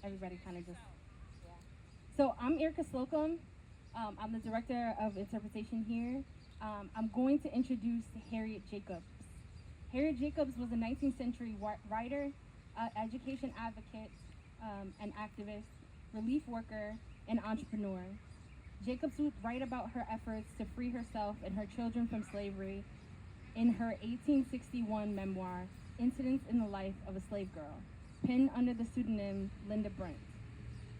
everybody kind of just, yeah. So I'm Erica Slocum. I'm the director of interpretation here. I'm going to introduce Harriet Jacobs. Harriet Jacobs was a 19th century writer, education advocate, an activist, relief worker, and entrepreneur. Jacobs would write about her efforts to free herself and her children from slavery in her 1861 memoir, Incidents in the Life of a Slave Girl, penned under the pseudonym Linda Brent.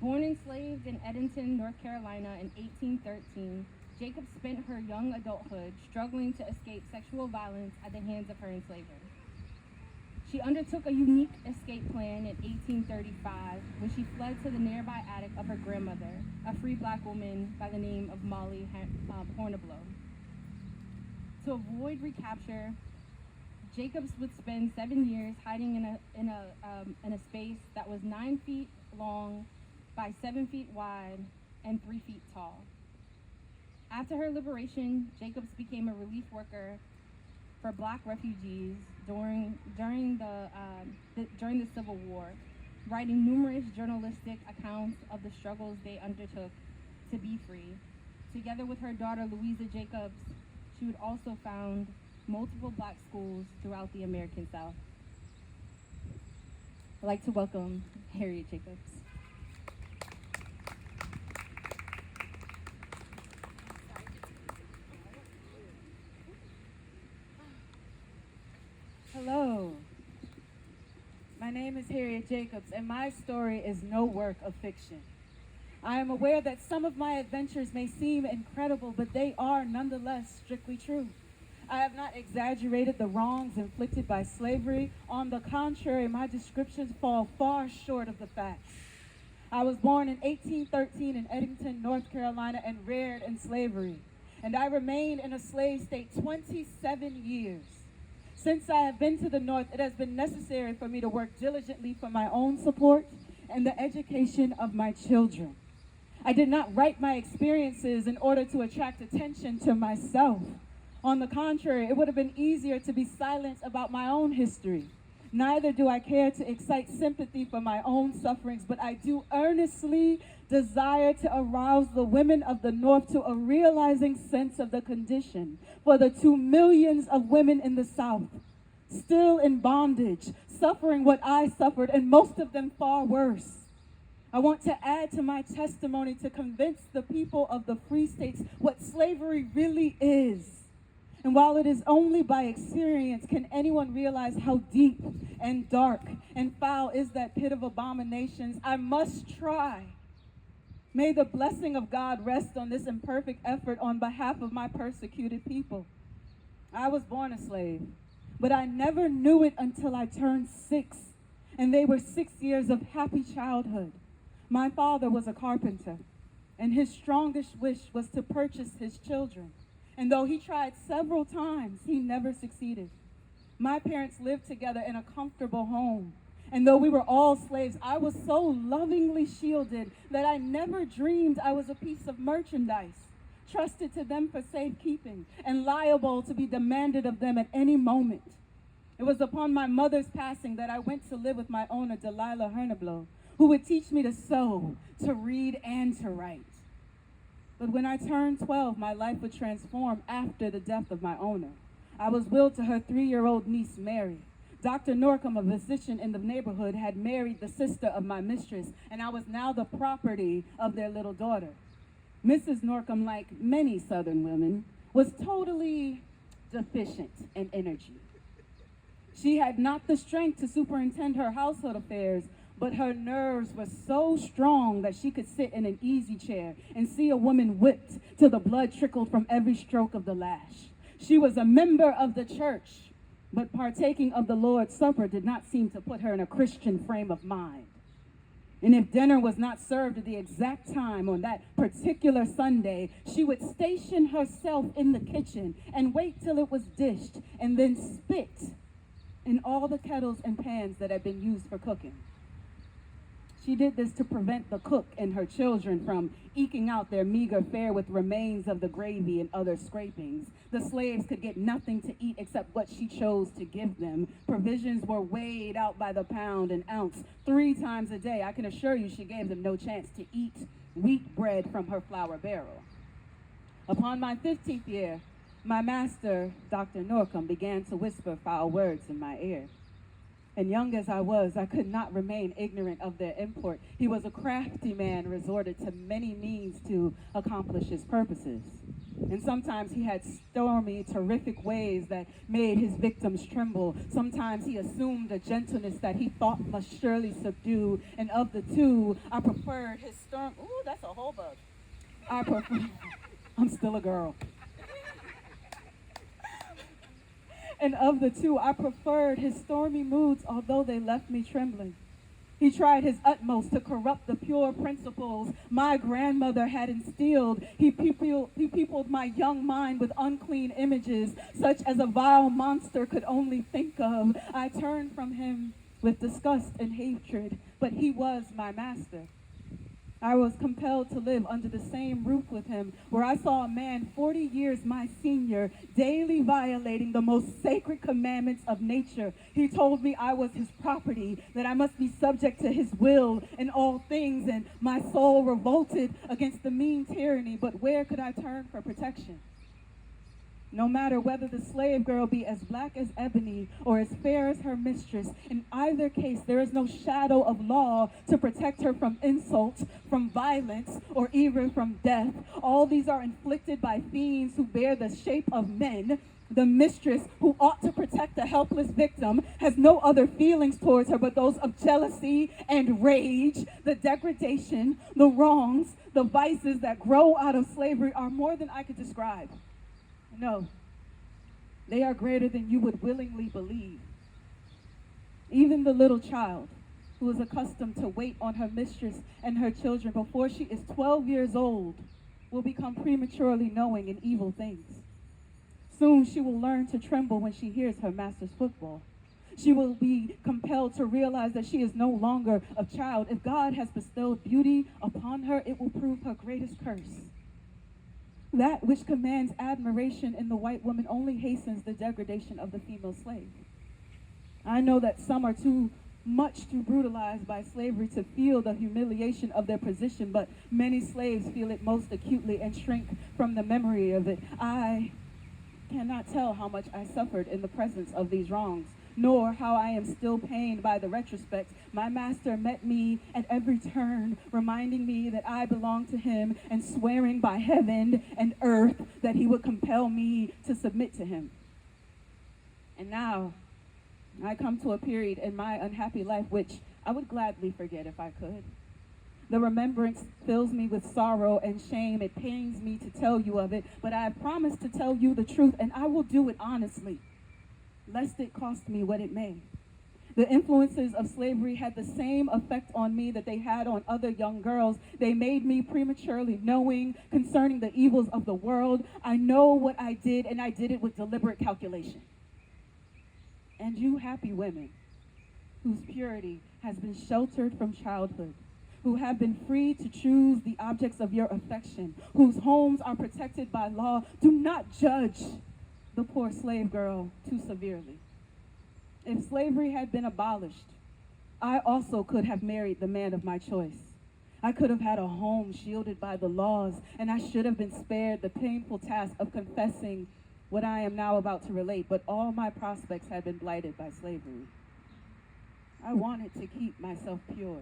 Born enslaved in Edenton, North Carolina in 1813, Jacobs spent her young adulthood struggling to escape sexual violence at the hands of her enslaver. She undertook a unique escape plan in 1835 when she fled to the nearby attic of her grandmother, a free black woman by the name of Molly Horniblow. To avoid recapture, Jacobs would spend 7 years hiding in a space that was 9 feet long by 7 feet wide and 3 feet tall. After her liberation, Jacobs became a relief worker for black refugees during the Civil War, writing numerous journalistic accounts of the struggles they undertook to be free. Together with her daughter Louisa Jacobs, she would also found multiple black schools throughout the American South. I'd like to welcome Harriet Jacobs. Hello, my name is Harriet Jacobs, and my story is no work of fiction. I am aware that some of my adventures may seem incredible, but they are nonetheless strictly true. I have not exaggerated the wrongs inflicted by slavery. On the contrary, my descriptions fall far short of the facts. I was born in 1813 in Edenton, North Carolina, and reared in slavery, and I remained in a slave state 27 years. Since I have been to the North, it has been necessary for me to work diligently for my own support and the education of my children. I did not write my experiences in order to attract attention to myself. On the contrary, it would have been easier to be silent about my own history. Neither do I care to excite sympathy for my own sufferings, but I do earnestly desire to arouse the women of the North to a realizing sense of the condition for the 2 millions of women in the South, still in bondage, suffering what I suffered, and most of them far worse. I want to add to my testimony to convince the people of the free states what slavery really is. And while it is only by experience can anyone realize how deep and dark and foul is that pit of abominations, I must try. May the blessing of God rest on this imperfect effort on behalf of my persecuted people. I was born a slave, but I never knew it until I turned 6, and they were 6 years of happy childhood. My father was a carpenter, and his strongest wish was to purchase his children. And though he tried several times, he never succeeded. My parents lived together in a comfortable home. And though we were all slaves, I was so lovingly shielded that I never dreamed I was a piece of merchandise, trusted to them for safekeeping and liable to be demanded of them at any moment. It was upon my mother's passing that I went to live with my owner, Delilah Horniblow, who would teach me to sew, to read, and to write. But when I turned 12, my life would transform after the death of my owner. I was willed to her 3-year-old niece, Mary. Dr. Norcom, a physician in the neighborhood, had married the sister of my mistress, and I was now the property of their little daughter. Mrs. Norcom, like many Southern women, was totally deficient in energy. She had not the strength to superintend her household affairs, but her nerves were so strong that she could sit in an easy chair and see a woman whipped till the blood trickled from every stroke of the lash. She was a member of the church, but partaking of the Lord's Supper did not seem to put her in a Christian frame of mind. And if dinner was not served at the exact time on that particular Sunday, she would station herself in the kitchen and wait till it was dished and then spit in all the kettles and pans that had been used for cooking. She did this to prevent the cook and her children from eking out their meager fare with remains of the gravy and other scrapings. The slaves could get nothing to eat except what she chose to give them. Provisions were weighed out by the pound and ounce 3 times a day. I can assure you she gave them no chance to eat wheat bread from her flour barrel. Upon my 15th year, my master, Dr. Norcom, began to whisper foul words in my ear. And young as I was, I could not remain ignorant of their import. He was a crafty man, resorted to many means to accomplish his purposes. And sometimes he had stormy, terrific ways that made his victims tremble. Sometimes he assumed a gentleness that he thought must surely subdue. And of the two, I preferred his storm. Ooh, that's a whole bug. I'm still a girl. And of the two, I preferred his stormy moods, although they left me trembling. He tried his utmost to corrupt the pure principles my grandmother had instilled. He peopled my young mind with unclean images, such as a vile monster could only think of. I turned from him with disgust and hatred, but he was my master. I was compelled to live under the same roof with him, where I saw a man 40 years my senior daily violating the most sacred commandments of nature. He told me I was his property, that I must be subject to his will in all things, and my soul revolted against the mean tyranny. But where could I turn for protection? No matter whether the slave girl be as black as ebony or as fair as her mistress, in either case there is no shadow of law to protect her from insult, from violence, or even from death. All these are inflicted by fiends who bear the shape of men. The mistress, who ought to protect the helpless victim, has no other feelings towards her but those of jealousy and rage. The degradation, the wrongs, the vices that grow out of slavery are more than I could describe. No, they are greater than you would willingly believe. Even the little child who is accustomed to wait on her mistress and her children before she is 12 years old will become prematurely knowing in evil things. Soon she will learn to tremble when she hears her master's football. She will be compelled to realize that she is no longer a child. If God has bestowed beauty upon her, it will prove her greatest curse. That which commands admiration in the white woman only hastens the degradation of the female slave. I know that some are too brutalized by slavery to feel the humiliation of their position, but many slaves feel it most acutely and shrink from the memory of it. I cannot tell how much I suffered in the presence of these wrongs, nor how I am still pained by the retrospect. My master met me at every turn, reminding me that I belong to him and swearing by heaven and earth that he would compel me to submit to him. And now, I come to a period in my unhappy life which I would gladly forget if I could. The remembrance fills me with sorrow and shame. It pains me to tell you of it, but I have promised to tell you the truth, and I will do it honestly, lest it cost me what it may. The influences of slavery had the same effect on me that they had on other young girls. They made me prematurely knowing concerning the evils of the world. I know what I did, and I did it with deliberate calculation. And you happy women, whose purity has been sheltered from childhood, who have been free to choose the objects of your affection, whose homes are protected by law, do not judge the poor slave girl too severely. If slavery had been abolished, I also could have married the man of my choice. I could have had a home shielded by the laws, and I should have been spared the painful task of confessing what I am now about to relate, but all my prospects had been blighted by slavery. I wanted to keep myself pure.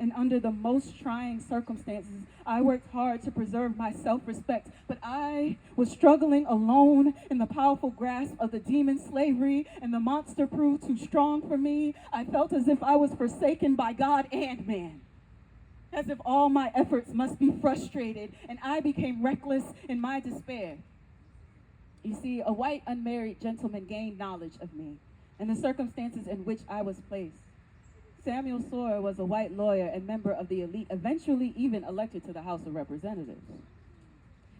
And under the most trying circumstances, I worked hard to preserve my self-respect, but I was struggling alone in the powerful grasp of the demon slavery, and the monster proved too strong for me. I felt as if I was forsaken by God and man, as if all my efforts must be frustrated, and I became reckless in my despair. You see, a white unmarried gentleman gained knowledge of me and the circumstances in which I was placed. Samuel Sawyer was a white lawyer and member of the elite, eventually even elected to the House of Representatives.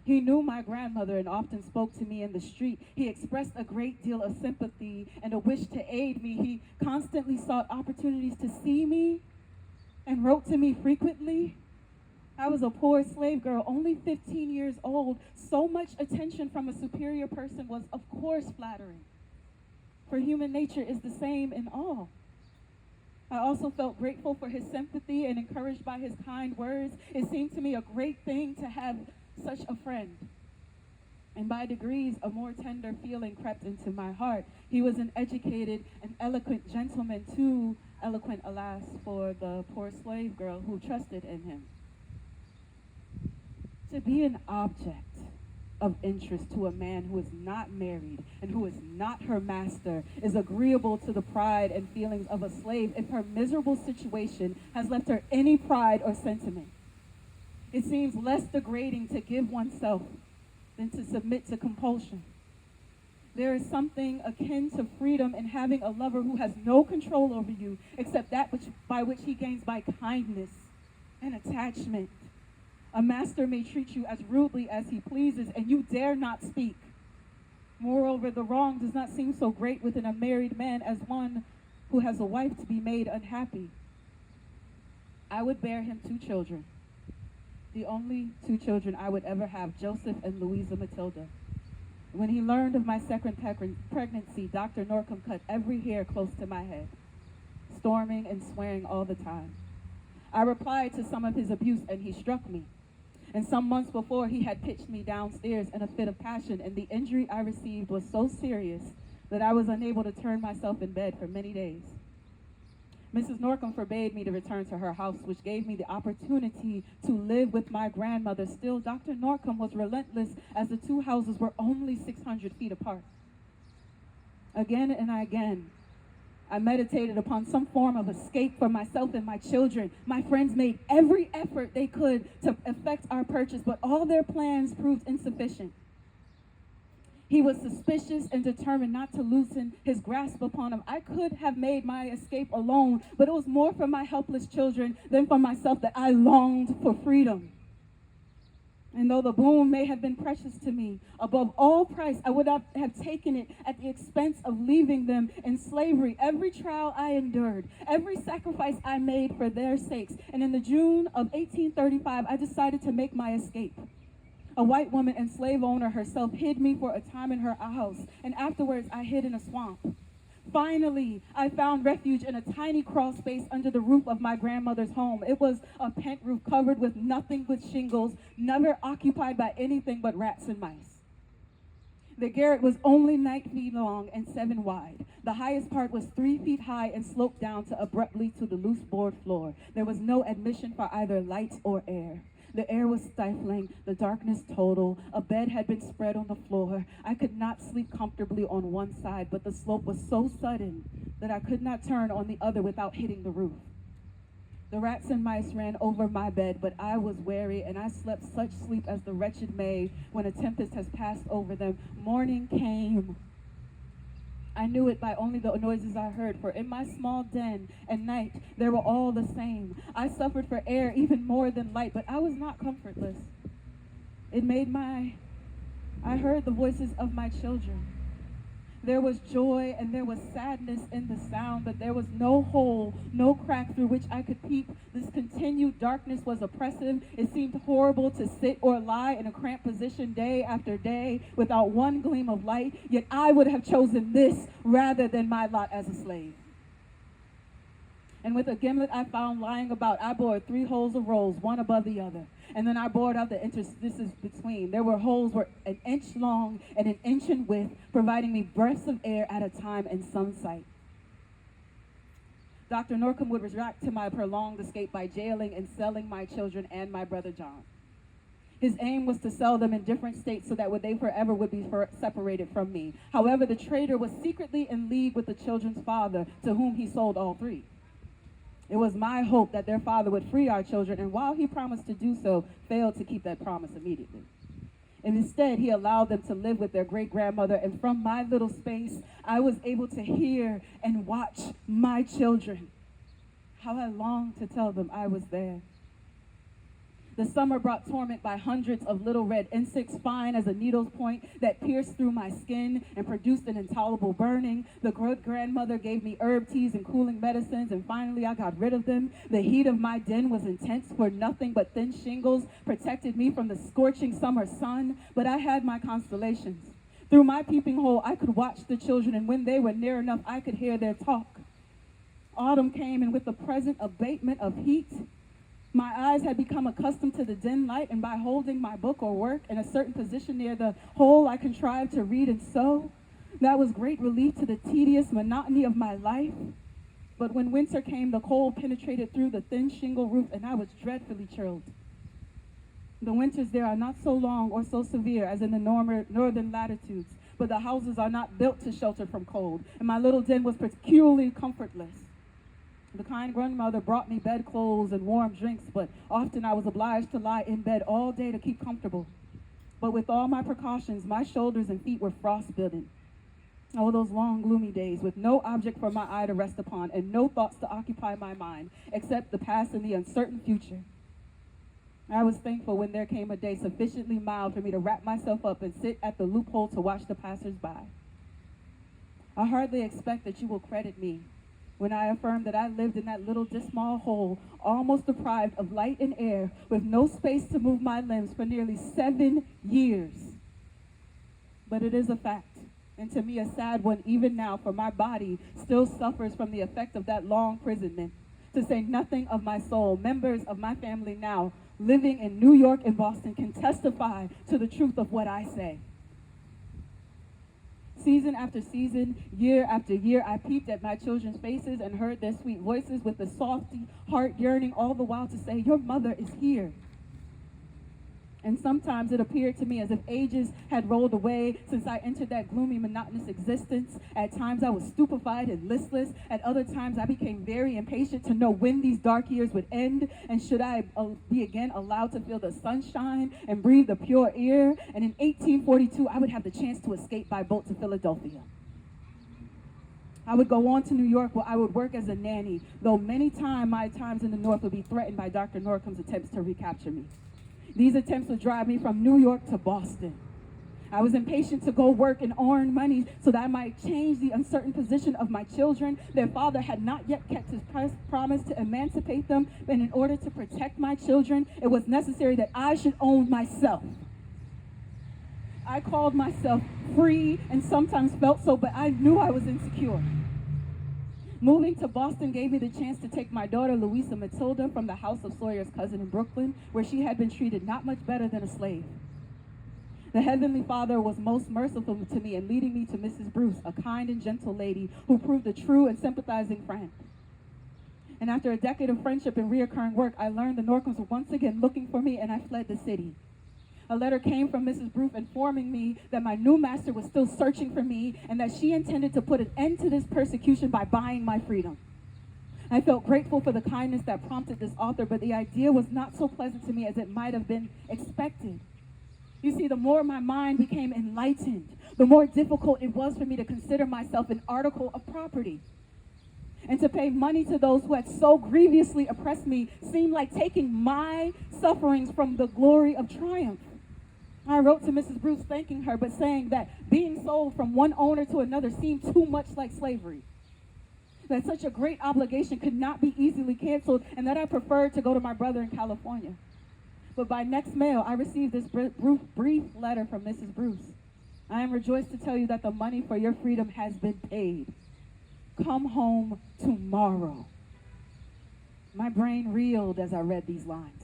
He knew my grandmother and often spoke to me in the street. He expressed a great deal of sympathy and a wish to aid me. He constantly sought opportunities to see me and wrote to me frequently. I was a poor slave girl, only 15 years old. So much attention from a superior person was, of course, flattering. For human nature is the same in all. I also felt grateful for his sympathy and encouraged by his kind words. It seemed to me a great thing to have such a friend. And by degrees, a more tender feeling crept into my heart. He was an educated and eloquent gentleman, too eloquent, alas, for the poor slave girl who trusted in him. To be an object of interest to a man who is not married and who is not her master is agreeable to the pride and feelings of a slave if her miserable situation has left her any pride or sentiment. It seems less degrading to give oneself than to submit to compulsion. There is something akin to freedom in having a lover who has no control over you except that by which he gains by kindness and attachment. A master may treat you as rudely as he pleases, and you dare not speak. Moreover, the wrong does not seem so great within a married man as one who has a wife to be made unhappy. I would bear him 2 children, the only 2 children I would ever have, Joseph and Louisa Matilda. When he learned of my second pregnancy, Dr. Norcom cut every hair close to my head, storming and swearing all the time. I replied to some of his abuse, and he struck me. And some months before, he had pitched me downstairs in a fit of passion, and the injury I received was so serious that I was unable to turn myself in bed for many days. Mrs. Norcom forbade me to return to her house, which gave me the opportunity to live with my grandmother. Still, Dr. Norcom was relentless, as the 2 houses were only 600 feet apart. Again and again, I meditated upon some form of escape for myself and my children. My friends made every effort they could to effect our purchase, but all their plans proved insufficient. He was suspicious and determined not to loosen his grasp upon him. I could have made my escape alone, but it was more for my helpless children than for myself that I longed for freedom. And though the boon may have been precious to me, above all price, I would not have taken it at the expense of leaving them in slavery. Every trial I endured, every sacrifice I made for their sakes. And in the June of 1835, I decided to make my escape. A white woman and slave owner herself hid me for a time in her house, and afterwards I hid in a swamp. Finally, I found refuge in a tiny crawl space under the roof of my grandmother's home. It was a pent roof covered with nothing but shingles, never occupied by anything but rats and mice. The garret was only 9 feet long and 7 wide. The highest part was 3 feet high and sloped down abruptly to the loose board floor. There was no admission for either light or air. The air was stifling, the darkness total. A bed had been spread on the floor. I could not sleep comfortably on one side, but the slope was so sudden that I could not turn on the other without hitting the roof. The rats and mice ran over my bed, but I was weary, and I slept such sleep as the wretched may when a tempest has passed over them. Morning came. I knew it by only the noises I heard, for in my small den at night, they were all the same. I suffered for air even more than light, but I was not comfortless. I heard the voices of my children. There was joy and there was sadness in the sound, but there was no hole, no crack through which I could peep. This continued darkness was oppressive. It seemed horrible to sit or lie in a cramped position day after day without one gleam of light, yet I would have chosen this rather than my lot as a slave. And with a gimlet I found lying about, I bored 3 holes of rolls, one above the other. And then I bored out the interstices between. There were holes were 1 inch long and 1 inch in width, providing me breaths of air at a time and some sight. Dr. Norcom would react to my prolonged escape by jailing and selling my children and my brother John. His aim was to sell them in different states so that they forever would be separated from me. However, the traitor was secretly in league with the children's father, to whom he sold all 3. It was my hope that their father would free our children, and while he promised to do so, failed to keep that promise immediately. And instead, he allowed them to live with their great-grandmother, and from my little space, I was able to hear and watch my children. How I longed to tell them I was there. The summer brought torment by hundreds of little red insects, fine as a needle's point, that pierced through my skin and produced an intolerable burning. The great-grandmother gave me herb teas and cooling medicines, and finally I got rid of them. The heat of my den was intense, for nothing but thin shingles protected me from the scorching summer sun, but I had my constellations. Through my peeping hole, I could watch the children, and when they were near enough, I could hear their talk. Autumn came, and with the present abatement of heat, my eyes had become accustomed to the dim light, and by holding my book or work in a certain position near the hole, I contrived to read and sew. That was great relief to the tedious monotony of my life. But when winter came, the cold penetrated through the thin shingle roof, and I was dreadfully chilled. The winters there are not so long or so severe as in the northern latitudes, but the houses are not built to shelter from cold, and my little den was peculiarly comfortless. The kind grandmother brought me bedclothes and warm drinks, but often I was obliged to lie in bed all day to keep comfortable. But with all my precautions, my shoulders and feet were frostbitten. Oh, those long, gloomy days with no object for my eye to rest upon and no thoughts to occupy my mind except the past and the uncertain future. I was thankful when there came a day sufficiently mild for me to wrap myself up and sit at the loophole to watch the passers-by. I hardly expect that you will credit me when I affirm that I lived in that little dismal hole, almost deprived of light and air, with no space to move my limbs for nearly 7 years. But it is a fact, and to me a sad one even now, for my body still suffers from the effect of that long imprisonment, to say nothing of my soul. Members of my family now, living in New York and Boston, can testify to the truth of what I say. Season after season, year after year, I peeped at my children's faces and heard their sweet voices with the softy heart yearning all the while to say, "Your mother is here." And sometimes it appeared to me as if ages had rolled away since I entered that gloomy, monotonous existence. At times I was stupefied and listless. At other times I became very impatient to know when these dark years would end, and should I be again allowed to feel the sunshine and breathe the pure air. And in 1842, I would have the chance to escape by boat to Philadelphia. I would go on to New York, where I would work as a nanny, though many times my times in the North would be threatened by Dr. Norcom's attempts to recapture me. These attempts would drive me from New York to Boston. I was impatient to go work and earn money so that I might change the uncertain position of my children. Their father had not yet kept his promise to emancipate them, and in order to protect my children, it was necessary that I should own myself. I called myself free and sometimes felt so, but I knew I was insecure. Moving to Boston gave me the chance to take my daughter, Louisa Matilda, from the house of Sawyer's cousin in Brooklyn, where she had been treated not much better than a slave. The Heavenly Father was most merciful to me in leading me to Mrs. Bruce, a kind and gentle lady who proved a true and sympathizing friend. And after a decade of friendship and reoccurring work, I learned the Norcoms were once again looking for me, and I fled the city. A letter came from Mrs. Bruce informing me that my new master was still searching for me and that she intended to put an end to this persecution by buying my freedom. I felt grateful for the kindness that prompted this author, but the idea was not so pleasant to me as it might have been expected. You see, the more my mind became enlightened, the more difficult it was for me to consider myself an article of property. And to pay money to those who had so grievously oppressed me seemed like taking my sufferings from the glory of triumph. I wrote to Mrs. Bruce thanking her, but saying that being sold from one owner to another seemed too much like slavery, that such a great obligation could not be easily canceled, and that I preferred to go to my brother in California. But by next mail, I received this brief letter from Mrs. Bruce. I am rejoiced to tell you that the money for your freedom has been paid. Come home tomorrow. My brain reeled as I read these lines.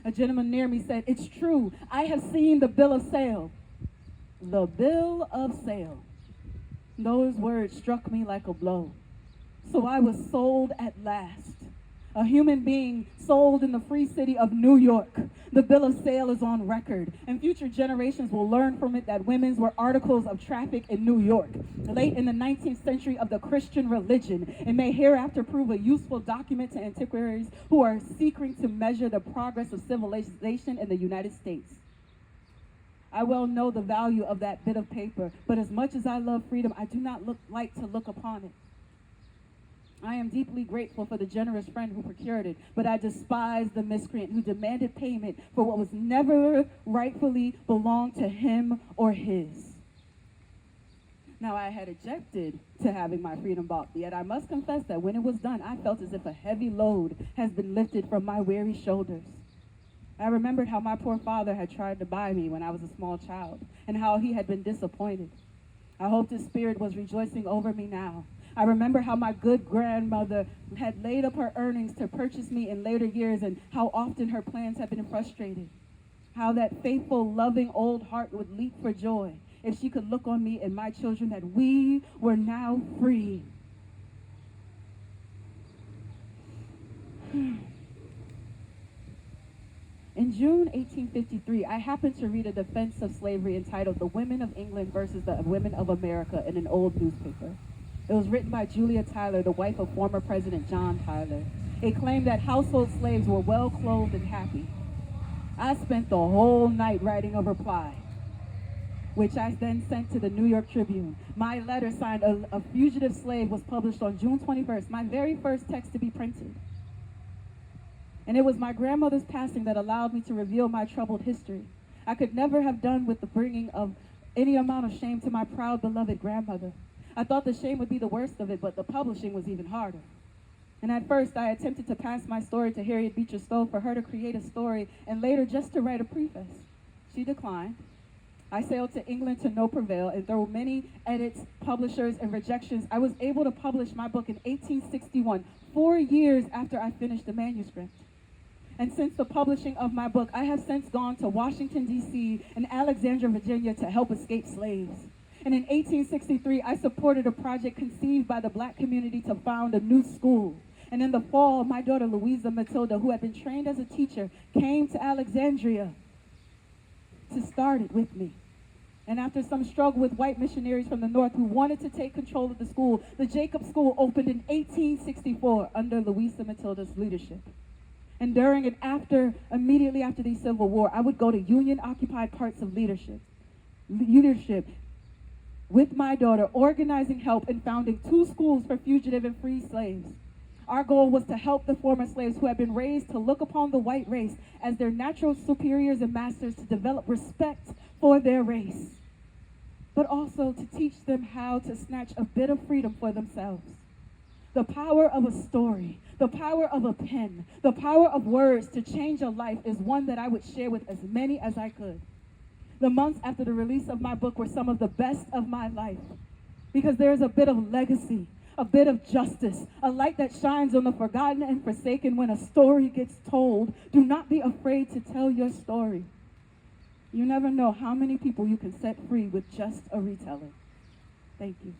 A gentleman near me said, "It's true, I have seen the bill of sale." The bill of sale. Those words struck me like a blow. So I was sold at last. A human being sold in the free city of New York. The bill of sale is on record, and future generations will learn from it that women's were articles of traffic in New York, late in the 19th century of the Christian religion, and may hereafter prove a useful document to antiquaries who are seeking to measure the progress of civilization in the United States. I well know the value of that bit of paper, but as much as I love freedom, I do not like to look upon it. I am deeply grateful for the generous friend who procured it, but I despise the miscreant who demanded payment for what was never rightfully belonged to him or his. Now, I had objected to having my freedom bought, yet I must confess that when it was done, I felt as if a heavy load has been lifted from my weary shoulders. I remembered how my poor father had tried to buy me when I was a small child, and how he had been disappointed. I hoped his spirit was rejoicing over me now. I remember how my good grandmother had laid up her earnings to purchase me in later years, and how often her plans had been frustrated. How that faithful, loving old heart would leap for joy if she could look on me and my children that we were now free. In June 1853, I happened to read a defense of slavery entitled "The Women of England versus the Women of America" in an old newspaper. It was written by Julia Tyler, the wife of former President John Tyler. It claimed that household slaves were well clothed and happy. I spent the whole night writing a reply, which I then sent to the New York Tribune. My letter signed a fugitive slave was published on June 21st, my very first text to be printed. And it was my grandmother's passing that allowed me to reveal my troubled history. I could never have done with the bringing of any amount of shame to my proud, beloved grandmother. I thought the shame would be the worst of it, but the publishing was even harder. And at first, I attempted to pass my story to Harriet Beecher Stowe for her to create a story, and later just to write a preface. She declined. I sailed to England to no prevail, and through many edits, publishers, and rejections, I was able to publish my book in 1861, 4 years after I finished the manuscript. And since the publishing of my book, I have since gone to Washington, D.C. and Alexandria, Virginia to help escape slaves. And in 1863, I supported a project conceived by the Black community to found a new school. And in the fall, my daughter Louisa Matilda, who had been trained as a teacher, came to Alexandria to start it with me. And after some struggle with white missionaries from the north who wanted to take control of the school, the Jacob School opened in 1864 under Louisa Matilda's leadership. And during and immediately after the Civil War, I would go to Union-occupied parts of leadership with my daughter, organizing help and founding 2 schools for fugitive and free slaves. Our goal was to help the former slaves who had been raised to look upon the white race as their natural superiors and masters, to develop respect for their race, but also to teach them how to snatch a bit of freedom for themselves. The power of a story, the power of a pen, the power of words to change a life is one that I would share with as many as I could. The months after the release of my book were some of the best of my life, because there is a bit of legacy, a bit of justice, a light that shines on the forgotten and forsaken when a story gets told. Do not be afraid to tell your story. You never know how many people you can set free with just a retelling. Thank you.